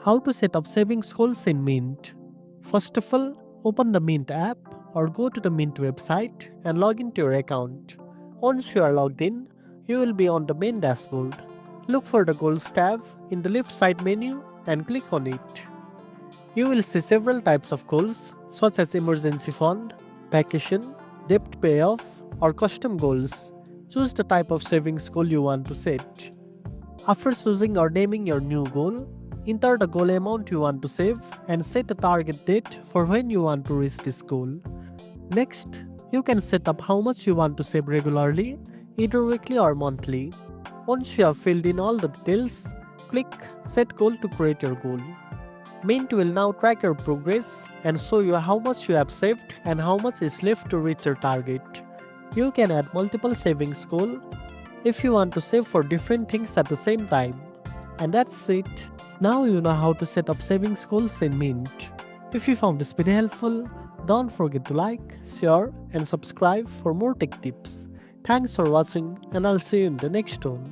How to set up savings goals in Mint. First of all, open the Mint app or go to the Mint website and log into your account. Once you are logged in, you will be on the main dashboard. Look for the Goals tab in the left side menu and click on it. You will see several types of goals such as emergency fund, vacation, debt payoff, or custom goals. Choose the type of savings goal you want to set. After choosing or naming your new goal, enter the goal amount you want to save and set a target date for when you want to reach this goal. Next, you can set up how much you want to save regularly, either weekly or monthly. Once you have filled in all the details, click Set Goal to create your goal. Mint will now track your progress and show you how much you have saved and how much is left to reach your target. You can add multiple savings goals if you want to save for different things at the same time. And that's it. Now you know how to set up savings goals in Mint. If you found this video helpful, don't forget to like, share, and subscribe for more tech tips. Thanks for watching, and I'll see you in the next one.